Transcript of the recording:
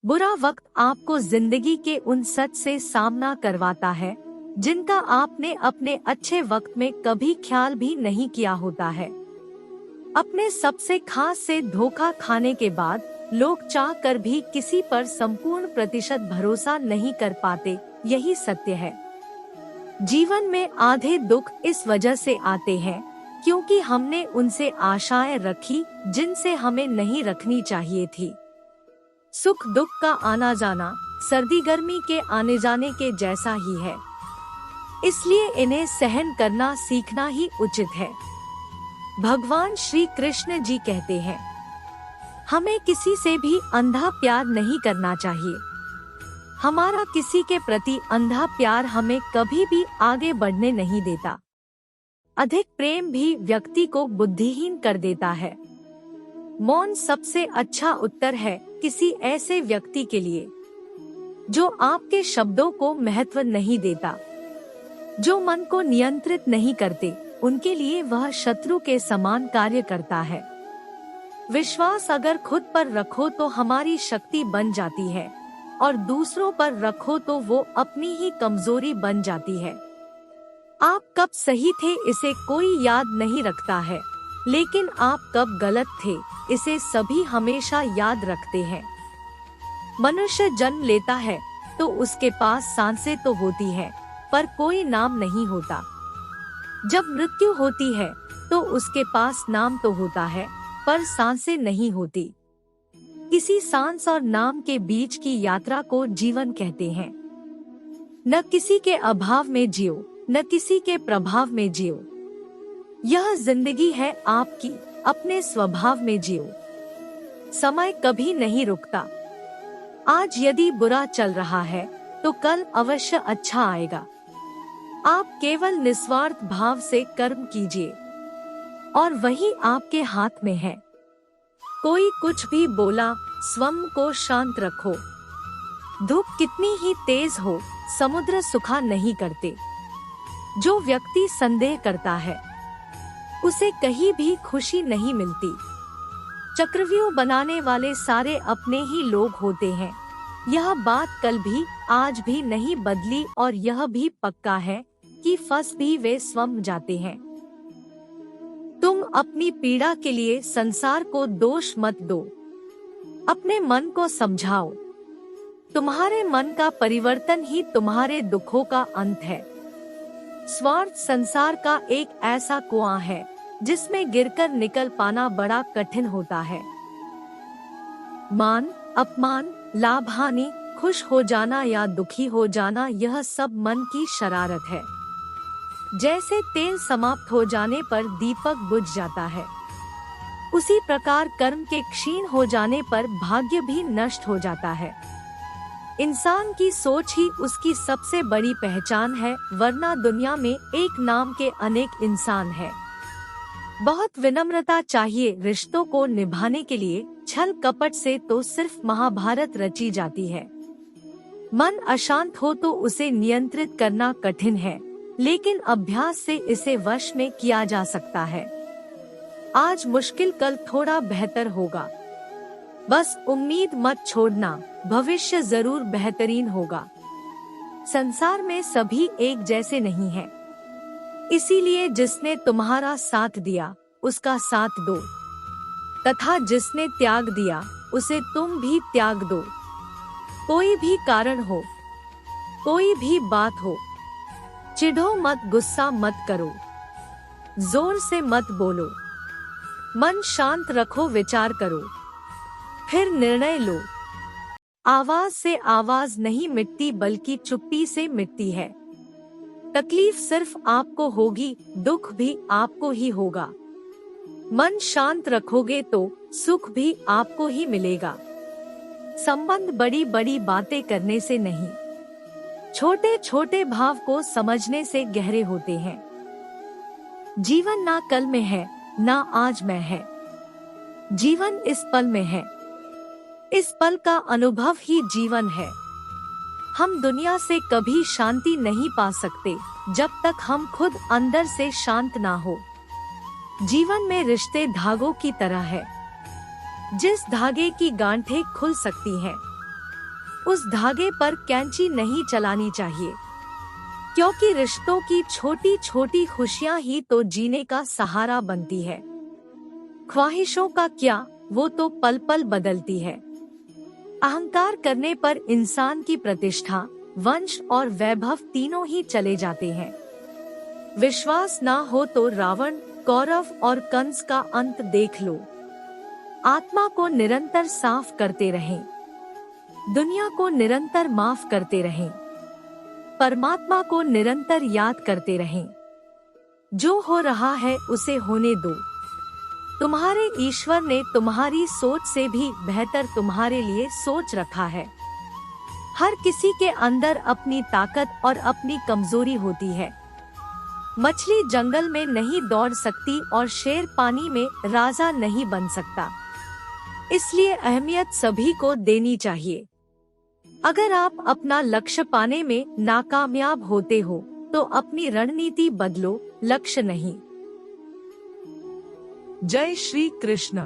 बुरा वक्त आपको जिंदगी के उन सच से सामना करवाता है जिनका आपने अपने अच्छे वक्त में कभी ख्याल भी नहीं किया होता है। अपने सबसे खास से धोखा खाने के बाद लोग चाह कर भी किसी पर संपूर्ण प्रतिशत भरोसा नहीं कर पाते, यही सत्य है। जीवन में आधे दुख इस वजह से आते हैं क्योंकि हमने उनसे आशाएं रखी जिनसे हमें नहीं रखनी चाहिए थी। सुख दुख का आना जाना सर्दी गर्मी के आने जाने के जैसा ही है, इसलिए इन्हें सहन करना सीखना ही उचित है। भगवान श्री कृष्ण जी कहते हैं, हमें किसी से भी अंधा प्यार नहीं करना चाहिए। हमारा किसी के प्रति अंधा प्यार हमें कभी भी आगे बढ़ने नहीं देता। अधिक प्रेम भी व्यक्ति को बुद्धिहीन कर देता है। मौन सबसे अच्छा उत्तर है किसी ऐसे व्यक्ति के लिए जो आपके शब्दों को महत्व नहीं देता, जो मन को नियंत्रित नहीं करते। उनके लिए वह शत्रु के समान कार्य करता है। विश्वास अगर खुद पर रखो तो हमारी शक्ति बन जाती है और दूसरों पर रखो तो वो अपनी ही कमजोरी बन जाती है। आप कब सही थे इसे कोई याद नहीं रखता है, लेकिन आप कब गलत थे इसे सभी हमेशा याद रखते हैं। मनुष्य जन्म लेता है तो उसके पास सांसें तो होती हैं, पर कोई नाम नहीं होता। जब मृत्यु होती है तो उसके पास नाम तो होता है, पर सांसें नहीं होती। किसी सांस और नाम के बीच की यात्रा को जीवन कहते हैं। न किसी के अभाव में जियो, न किसी के प्रभाव में जियो। यह जिंदगी है आपकी, अपने स्वभाव में जियो। समय कभी नहीं रुकता। आज यदि बुरा चल रहा है तो कल अवश्य अच्छा आएगा। आप केवल निस्वार्थ भाव से कर्म कीजिए और वही आपके हाथ में है। कोई कुछ भी बोला, स्वयं को शांत रखो। धूप कितनी ही तेज हो, समुद्र सुखा नहीं करते। जो व्यक्ति संदेह करता है उसे कहीं भी खुशी नहीं मिलती। चक्रव्यूह बनाने वाले सारे अपने ही लोग होते हैं। यह बात कल भी आज भी नहीं बदली और यह भी पक्का है कि फंस भी वे स्वयं जाते हैं। तुम अपनी पीड़ा के लिए संसार को दोष मत दो, अपने मन को समझाओ। तुम्हारे मन का परिवर्तन ही तुम्हारे दुखों का अंत है। स्वार्थ संसार का एक ऐसा कुआं है जिसमें गिरकर निकल पाना बड़ा कठिन होता है। मान अपमान, लाभ हानि, खुश हो जाना या दुखी हो जाना, यह सब मन की शरारत है। जैसे तेल समाप्त हो जाने पर दीपक बुझ जाता है, उसी प्रकार कर्म के क्षीण हो जाने पर भाग्य भी नष्ट हो जाता है। इंसान की सोच ही उसकी सबसे बड़ी पहचान है, वरना दुनिया में एक नाम के अनेक इंसान हैं। बहुत विनम्रता चाहिए रिश्तों को निभाने के लिए। छल कपट से तो सिर्फ महाभारत रची जाती है। मन अशांत हो तो उसे नियंत्रित करना कठिन है, लेकिन अभ्यास से इसे वश में किया जा सकता है। आज मुश्किल कल थोड़ा बेहतर होगा। बस उम्मीद मत छोड़ना, भविष्य जरूर बेहतरीन होगा। संसार में सभी एक जैसे नहीं हैं। इसीलिए जिसने तुम्हारा साथ दिया उसका साथ दो, तथा जिसने त्याग दिया उसे तुम भी त्याग दो। कोई भी कारण हो, कोई भी बात हो, चिढ़ो मत, गुस्सा मत करो, जोर से मत बोलो। मन शांत रखो, विचार करो, फिर निर्णय लो। आवाज से आवाज नहीं मिटती, बल्कि चुप्पी से मिटती है। तकलीफ सिर्फ आपको होगी, दुख भी आपको ही होगा। मन शांत रखोगे तो सुख भी आपको ही मिलेगा। संबंध बड़ी बड़ी बातें करने से नहीं, छोटे छोटे भाव को समझने से गहरे होते हैं। जीवन ना कल में है, ना आज में है। जीवन इस पल में है। इस पल का अनुभव ही जीवन है। हम दुनिया से कभी शांति नहीं पा सकते जब तक हम खुद अंदर से शांत ना हो। जीवन में रिश्ते धागों की तरह है। जिस धागे की गांठें खुल सकती हैं, उस धागे पर कैंची नहीं चलानी चाहिए, क्योंकि रिश्तों की छोटी छोटी खुशियां ही तो जीने का सहारा बनती है। ख्वाहिशों का क्या, वो तो पल पल बदलती है। अहंकार करने पर इंसान की प्रतिष्ठा, वंश और वैभव तीनों ही चले जाते हैं। विश्वास ना हो तो रावण, कौरव और कंस का अंत देख लो। आत्मा को निरंतर साफ करते रहें, दुनिया को निरंतर माफ करते रहें, परमात्मा को निरंतर याद करते रहें। जो हो रहा है उसे होने दो। तुम्हारे ईश्वर ने तुम्हारी सोच से भी बेहतर तुम्हारे लिए सोच रखा है। हर किसी के अंदर अपनी ताकत और अपनी कमजोरी होती है। मछली जंगल में नहीं दौड़ सकती और शेर पानी में राजा नहीं बन सकता। इसलिए अहमियत सभी को देनी चाहिए। अगर आप अपना लक्ष्य पाने में नाकामयाब होते हो तो अपनी रणनीति बदलो, लक्ष्य नहीं। जय श्री कृष्ण।